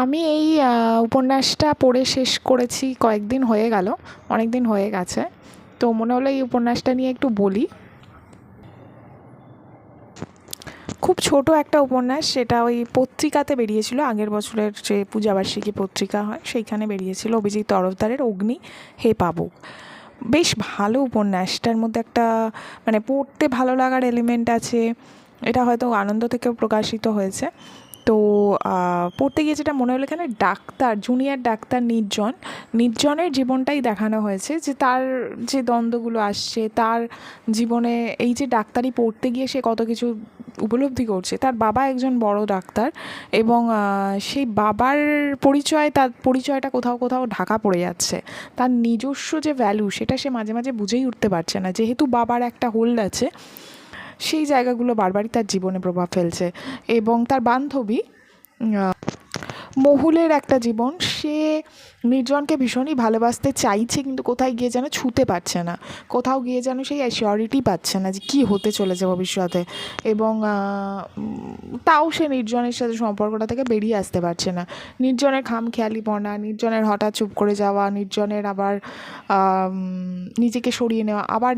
আমি এই উপন্যাসটা পড়ে শেষ করেছি কয়েকদিন হয়ে গেল, অনেক দিন হয়ে গেছে। তো মনে হলো এই উপন্যাসটা নিয়ে একটু বলি। খুব ছোট একটা উপন্যাস, সেটা ওই পত্রিকাতে বেরিয়েছিল, আগের বছরের যে পূজাবার্ষিকী পত্রিকা হয় সেইখানে বেরিয়েছিল, অভিজিৎ তরফদারের অগ্নি হে পাবো। বেশ ভালো উপন্যাসটার মধ্যে একটা মানে পড়তে ভালো লাগার এলিমেন্ট আছে। এটা হয়তো আনন্দ থেকেও প্রকাশিত হয়েছে। তো পড়তে গিয়ে যেটা মনে হলো, এখানে ডাক্তার, জুনিয়র ডাক্তার নির্জনের জীবনটাই দেখানো হয়েছে, যে তার যে দ্বন্দ্বগুলো আসছে তার জীবনে, এই যে ডাক্তারি পড়তে গিয়ে সে কত কিছু উপলব্ধি করছে। তার বাবা একজন বড় ডাক্তার, এবং সেই বাবার তার পরিচয়টা কোথাও কোথাও ঢাকা পড়ে যাচ্ছে। তার নিজস্ব যে ভ্যালু, সেটা সে মাঝে মাঝে বুঝেই উঠতে পারছে না, যেহেতু বাবার একটা হোল্ড আছে। সেই জায়গাগুলো বারবারই তার জীবনে প্রভাব ফেলছে। এবং তার বান্ধবী মহুলের একটা জীবন, সে নির্জনকে ভীষণই ভালোবাসতে চাইছে, কিন্তু কোথায় গিয়ে যেন ছুঁতে পারছে না, কোথাও গিয়ে যেন সেই অ্যাসিওরিটি পাচ্ছে না যে কী হতে চলেছে ভবিষ্যতে। এবং তাও সে নির্জনের সাথে সম্পর্কটা থেকে বেরিয়ে আসতে পারছে না। নির্জনের খামখেয়ালিপনা, নির্জনের হঠাৎ চুপ করে যাওয়া, নির্জনের আবার নিজেকে সরিয়ে নেওয়া, আবার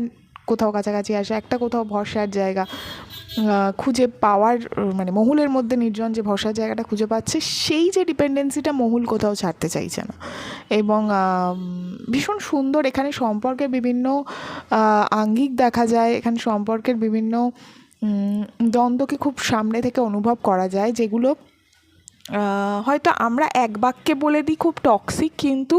কোথাও কাছাকাছি আসা, একটা কোথাও ভরসার জায়গা খুঁজে পাওয়ার, মানে মহুলের মধ্যে নির্জন যে ভরসার জায়গাটা খুঁজে পাচ্ছে, সেই যে ডিপেন্ডেন্সিটা মহুল কোথাও ছাড়তে চাইছে না। এবং ভীষণ সুন্দর এখানে সম্পর্কের বিভিন্ন আঙ্গিক দেখা যায়, এখানে সম্পর্কের বিভিন্ন দ্বন্দ্বকে খুব সামনে থেকে অনুভব করা যায়, যেগুলো হয়তো আমরা এক বাক্যে বলে দিই খুব টক্সিক, কিন্তু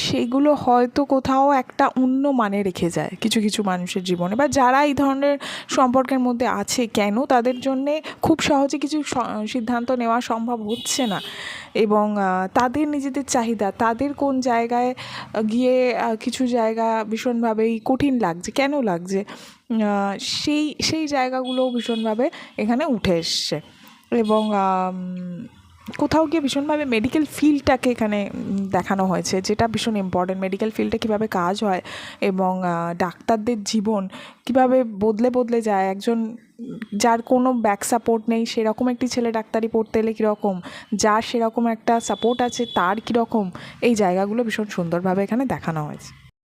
সেগুলো হয়তো কোথাও একটা অন্য মানে রেখে যায় কিছু কিছু মানুষের জীবনে, বা যারা এই ধরনের সম্পর্কের মধ্যে আছে, কেন তাদের জন্যে খুব সহজে কিছু সিদ্ধান্ত নেওয়া সম্ভব হচ্ছে না। এবং তাদের নিজেদের চাহিদা, তাদের কোন জায়গায় গিয়ে কিছু জায়গা ভীষণভাবেই কঠিন লাগছে, কেন লাগছে, সেই সেই জায়গাগুলোও ভীষণভাবে এখানে উঠে এসছে। এবং কোথাও গিয়ে ভীষণভাবে মেডিকেল ফিল্ডটাকে এখানে দেখানো হয়েছে, যেটা ভীষণ ইম্পর্টেন্ট। মেডিকেল ফিল্ডে কীভাবে কাজ হয়, এবং ডাক্তারদের জীবন কীভাবে বদলে বদলে যায়। একজন যার কোনো ব্যাক সাপোর্ট নেই, সেরকম একটি ছেলে ডাক্তারি পড়তে এলে কীরকম, যার সেরকম একটা সাপোর্ট আছে তার কীরকম, এই জায়গাগুলো ভীষণ সুন্দরভাবে এখানে দেখানো হয়েছে।